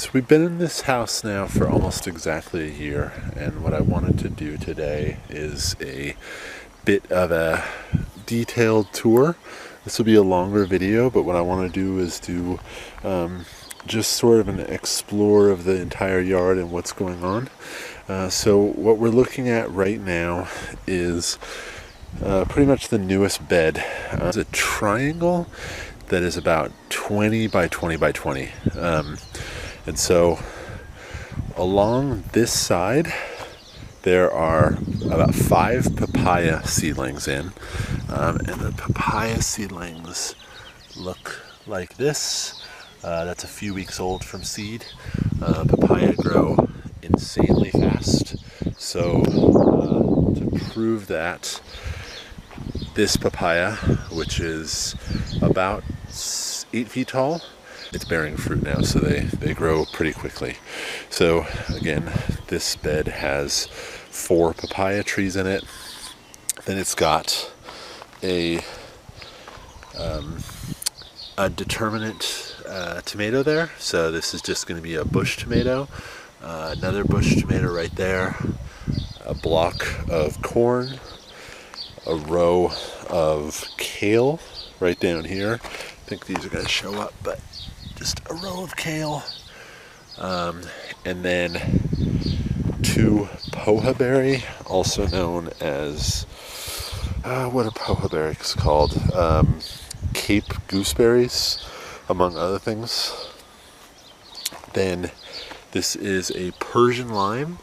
So we've been in this house now for almost exactly a year, and what I wanted to do today is a bit of a detailed tour. This will be a longer video, but what I want to do is do just sort of an explore of the entire yard and what's going on. So what we're looking at right now is pretty much the newest bed. It's a triangle that is about 20 by 20 by 20. And so along this side, there are about 5 papaya seedlings in. And the papaya seedlings look like this. That's a few weeks old from seed. Papaya grow insanely fast. So to prove that, this papaya, which is about 8 feet tall, it's bearing fruit now, so they grow pretty quickly. So again, this bed has 4 papaya trees in it. Then it's got a determinate tomato there. So this is just going to be a bush tomato. Another bush tomato right there. A block of corn. A row of kale right down here. I think these are going to show up, but just a row of kale. And then 2 poha berry, also known as, what are poha berries called? Cape gooseberries, among other things. Then this is a Persian lime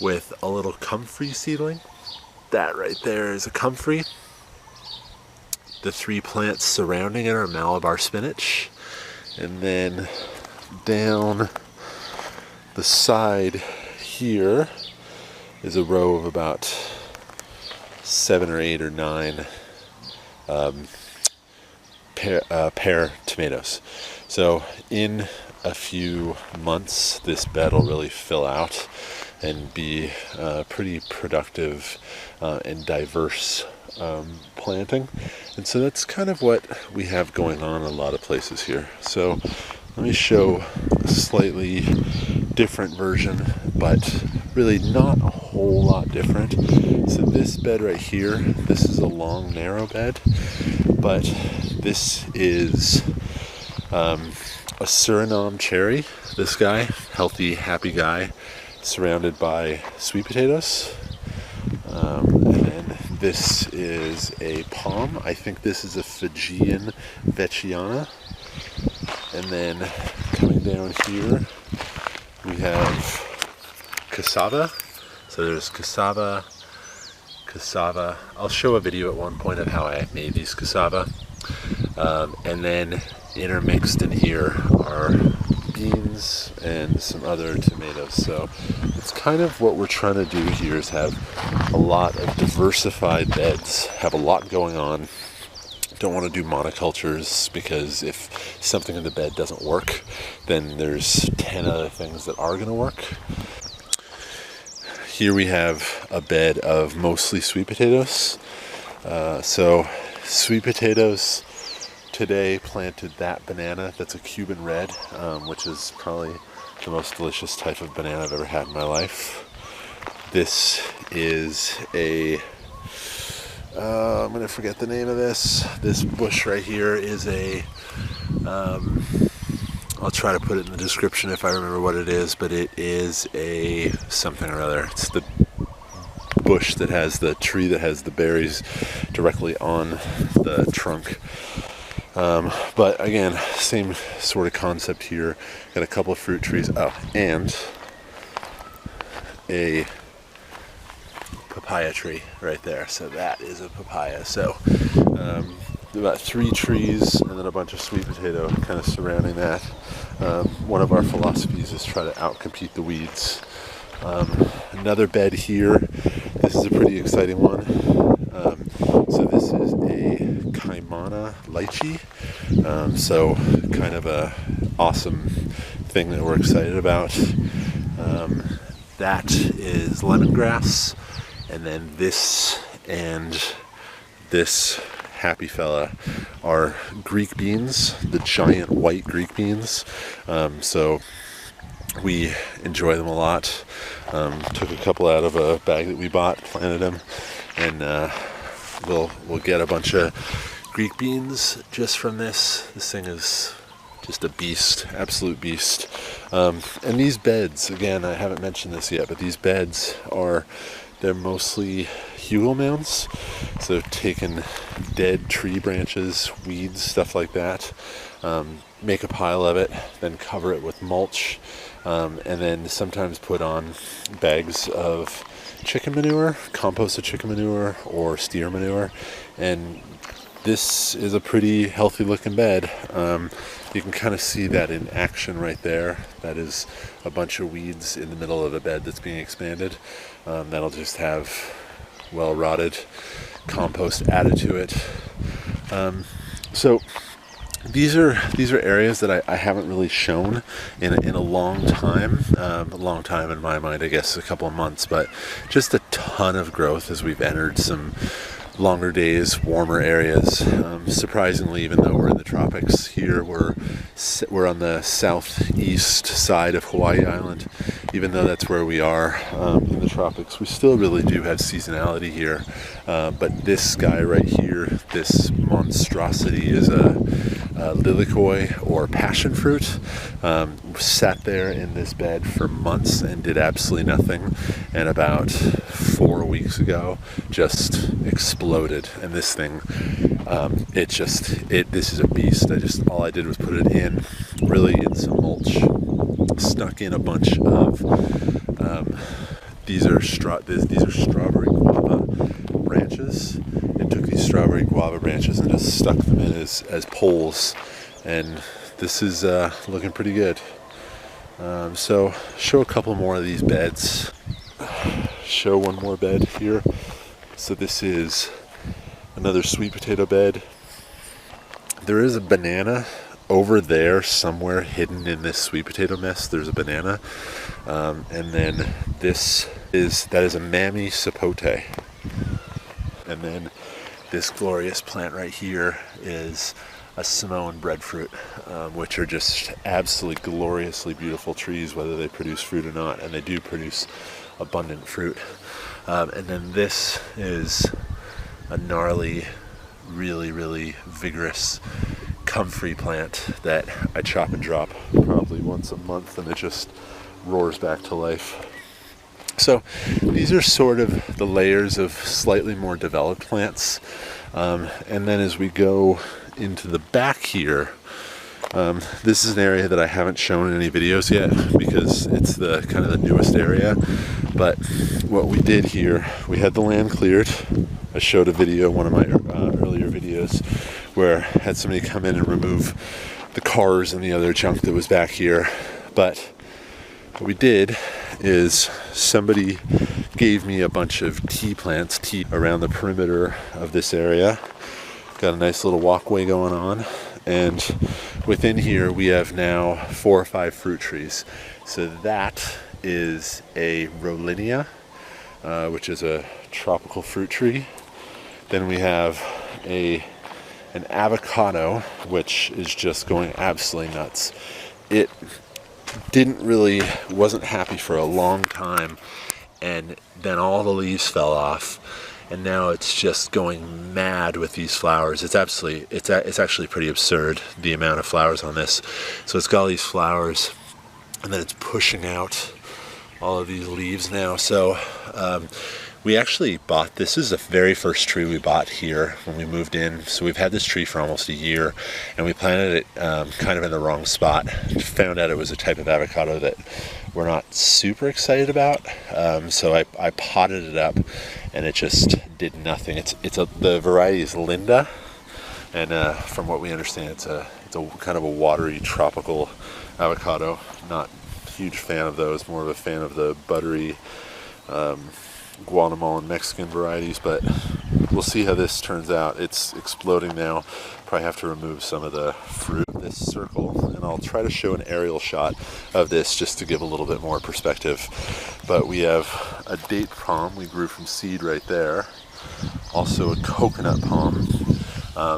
with a little comfrey seedling. That right there is a comfrey. The 3 plants surrounding it are Malabar spinach. And then down the side here is a row of about 7 or 8 or 9 pear tomatoes. So in a few months, this bed will really fill out and be pretty productive and diverse planting. And so that's kind of what we have going on in a lot of places here. So let me show a slightly different version, but really not a whole lot different. So this bed right here, this is a long, narrow bed, but this is a Suriname cherry. This guy, healthy, happy guy, surrounded by sweet potatoes. And then this is a palm. I think this is a Fijian Vecchiana. And then coming down here, we have cassava. So there's cassava. I'll show a video at one point of how I made these cassava. And then intermixed in here are beans and some other tomatoes. So it's kind of what we're trying to do here is have a lot of diversified beds, have a lot going on. Don't want to do monocultures because if something in the bed doesn't work, then there's 10 other things that are going to work. Here we have a bed of mostly sweet potatoes. So sweet potatoes. Today planted that banana, that's a Cuban red, which is probably the most delicious type of banana I've ever had in my life. This is a, I'm going to forget the name of this. This bush right here is a, I'll try to put it in the description if I remember what it is, but it is a something or other. It's the bush that has the tree that has the berries directly on the trunk. But again, same sort of concept here. Got a couple of fruit trees. Oh, and a papaya tree right there. So that is a papaya. So about 3 trees and then a bunch of sweet potato kind of surrounding that. One of our philosophies is try to outcompete the weeds. Another bed here. This is a pretty exciting one. So this is a Kaimana lychee. So kind of a awesome thing that we're excited about. That is lemongrass, and then this and this happy fella are Greek beans, the giant white Greek beans. So We enjoy them a lot. Took a couple out of a bag that we bought, planted them, and we'll get a bunch of Greek beans just from this. This thing is just a beast, absolute beast. And these beds, again, I haven't mentioned this yet, but these beds they're mostly hugel mounds. So taking dead tree branches, weeds, stuff like that, make a pile of it, then cover it with mulch, and then sometimes put on bags of chicken manure, composted chicken manure or steer manure, and this is a pretty healthy looking bed. You can kind of see that in action right there. That is a bunch of weeds in the middle of a bed that's being expanded. That'll just have well rotted compost added to it. So these are areas that I haven't really shown in a long time. A long time in my mind, I guess a couple of months, but just a ton of growth as we've entered some longer days, warmer areas. Surprisingly, even though we're in the tropics here, we're on the southeast side of Hawaii Island. Even though that's where we are in the tropics, we still really do have seasonality here. But this guy right here, this monstrosity, is a lilikoi or passion fruit. Sat there in this bed for months and did absolutely nothing, and about 4 weeks ago just exploded. And this thing, this is a beast. All I did was put it in some mulch, stuck in a bunch of these are strawberry guava branches, and took these strawberry guava branches and just stuck them in as poles, and this is looking pretty good. So show a couple more of these beds. Show one more bed here. So this is another sweet potato bed. There is a banana over there somewhere hidden in this sweet potato mess. There's a banana, and then that is a mammy sapote. And then this glorious plant right here is a Samoan breadfruit, which are just absolutely gloriously beautiful trees, whether they produce fruit or not, and they do produce abundant fruit. And then this is a gnarly, really, really vigorous comfrey plant that I chop and drop probably once a month, and it just roars back to life. So these are sort of the layers of slightly more developed plants. And then as we go into the back here, this is an area that I haven't shown in any videos yet because it's the kind of the newest area. But what we did here, we had the land cleared. I showed a video, one of my earlier videos, where I had somebody come in and remove the cars and the other junk that was back here. But what we did is somebody gave me a bunch of tea plants around the perimeter of this area. Got a nice little walkway going on, and within here we have now 4 or 5 fruit trees. So that is a Rollinia, which is a tropical fruit tree. Then we have an avocado, which is just going absolutely nuts. It wasn't happy for a long time, and then all the leaves fell off, and now it's just going mad with these flowers. It's actually pretty absurd, the amount of flowers on this. So it's got all these flowers, and then it's pushing out all of these leaves now. So we actually bought, this is the very first tree we bought here when we moved in. So we've had this tree for almost a year, and we planted it kind of in the wrong spot. Found out it was a type of avocado that we're not super excited about. So I potted it up, and it just did nothing. The variety is Linda, and from what we understand, it's a kind of a watery tropical avocado. Not a huge fan of those, more of a fan of the buttery Guatemalan Mexican varieties, but we'll see how this turns out. It's exploding now. Probably have to remove some of the fruit of this circle, and I'll try to show an aerial shot of this just to give a little bit more perspective. But we have a date palm we grew from seed right there, also a coconut palm.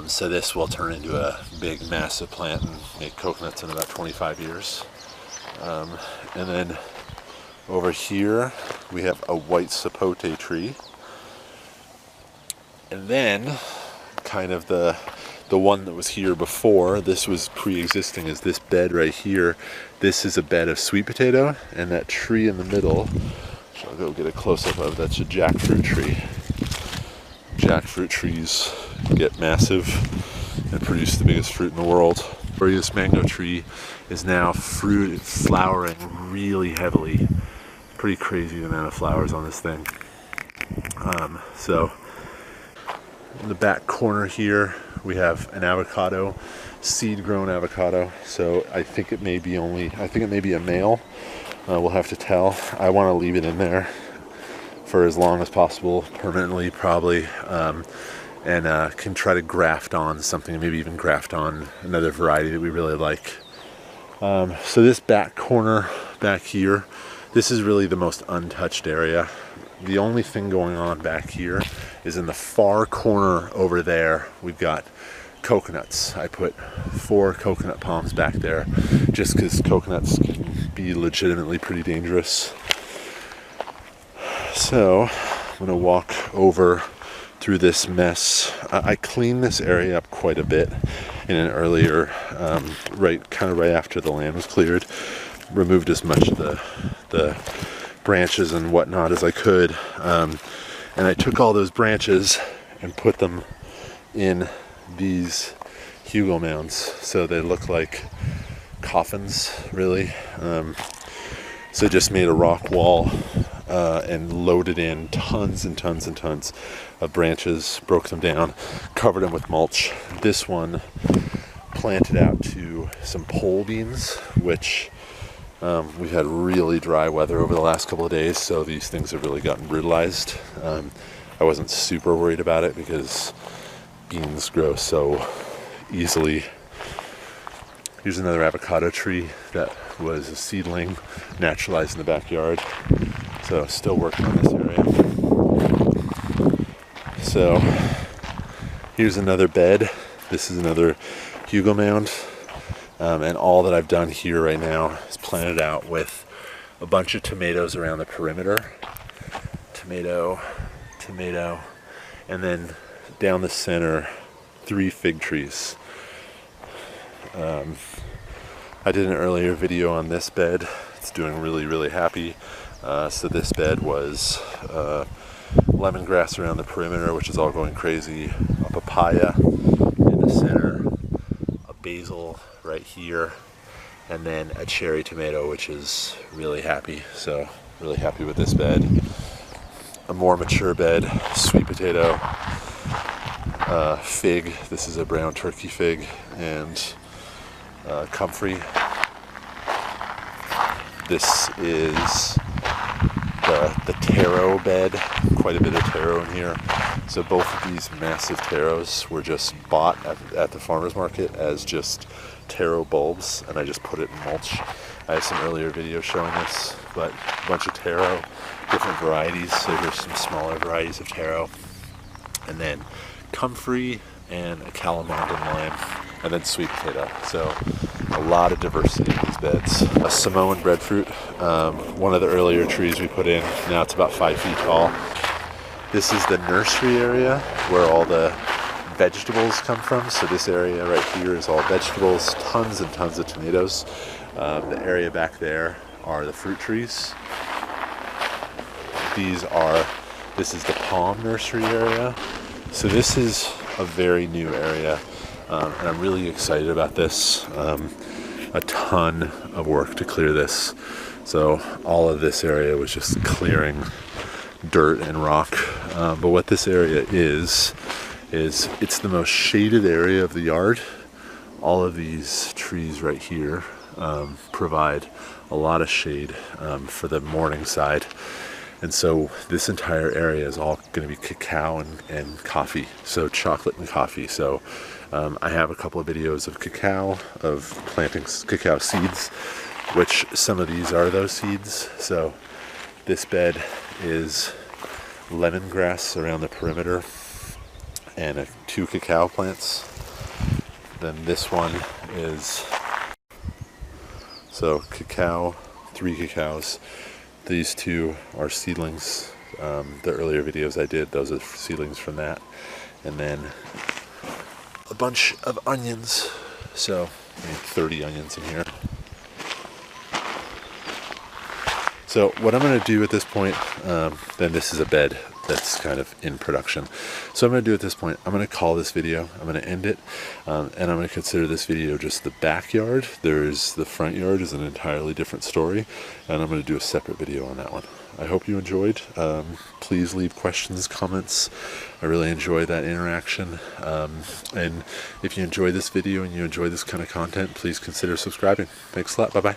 So this will turn into a big massive plant and make coconuts in about 25 years. And then over here we have a white sapote tree. And then kind of the one that was here before, this was pre-existing, is this bed right here. This is a bed of sweet potato, and that tree in the middle, which I'll go get a close-up of, that's a jackfruit tree. Jackfruit trees get massive and produce the biggest fruit in the world. This mango tree is now flowering really heavily. Pretty crazy the amount of flowers on this thing. So in the back corner here we have an avocado, seed-grown avocado. So I think it may be a male. We'll have to tell. I want to leave it in there for as long as possible, permanently probably, and can try to graft on something, maybe even graft on another variety that we really like. So this back corner back here, this is really the most untouched area. The only thing going on back here is in the far corner over there, we've got coconuts. I put 4 coconut palms back there just because coconuts can be legitimately pretty dangerous. So I'm going to walk over through this mess. I cleaned this area up quite a bit in an earlier, right after the land was cleared. Removed as much of the branches and whatnot as I could, and I took all those branches and put them in these Hugo mounds, so they look like coffins, really. So just made a rock wall and loaded in tons and tons and tons of branches, broke them down, covered them with mulch. This one planted out to some pole beans, which we've had really dry weather over the last couple of days, so these things have really gotten brutalized. I wasn't super worried about it because beans grow so easily. Here's another avocado tree that was a seedling, naturalized in the backyard. So still working on this area. So here's another bed. This is another Hugo mound. And all that I've done here right now is planted out with a bunch of tomatoes around the perimeter. Tomato, tomato, and then down the center, 3 fig trees. I did an earlier video on this bed. It's doing really, really happy. So this bed was lemongrass around the perimeter, which is all going crazy. A papaya in the center, a basil right here, and then a cherry tomato, which is really happy. So really happy with this bed. A more mature bed, sweet potato, fig. This is a brown turkey fig, and comfrey. This is the taro bed, quite a bit of taro in here. So both of these massive taros were just bought at the farmer's market as just taro bulbs, and I just put it in mulch. I have some earlier videos showing this, but a bunch of taro, different varieties. So here's some smaller varieties of taro, and then comfrey and a calamandan lime, and then sweet potato. So a lot of diversity in these beds. A Samoan breadfruit, one of the earlier trees we put in. Now it's about 5 feet tall. This is the nursery area where all the vegetables come from. So this area right here is all vegetables, tons and tons of tomatoes. The area back there are the fruit trees. This is the palm nursery area. So this is a very new area, and I'm really excited about this. A ton of work to clear this. So all of this area was just clearing dirt and rock. But what this area is it's the most shaded area of the yard. All of these trees right here provide a lot of shade for the morning side. And so this entire area is all going to be cacao and coffee, so chocolate and coffee. So I have a couple of videos of cacao, of planting cacao seeds, which some of these are those seeds. So this bed is lemongrass around the perimeter and 2 cacao plants. Then this one is So cacao, 3 cacaos. These 2 are seedlings. The earlier videos I did, those are seedlings from that. And then a bunch of onions. So I need 30 onions in here. So what I'm going to do at this point, then this is a bed that's kind of in production. So I'm going to do at this point, I'm going to call this video, I'm going to end it, and I'm going to consider this video just the backyard. There's the front yard is an entirely different story, and I'm going to do a separate video on that one. I hope you enjoyed. Please leave questions, comments. I really enjoy that interaction. And if you enjoy this video and you enjoy this kind of content, please consider subscribing. Thanks a lot. Bye-bye.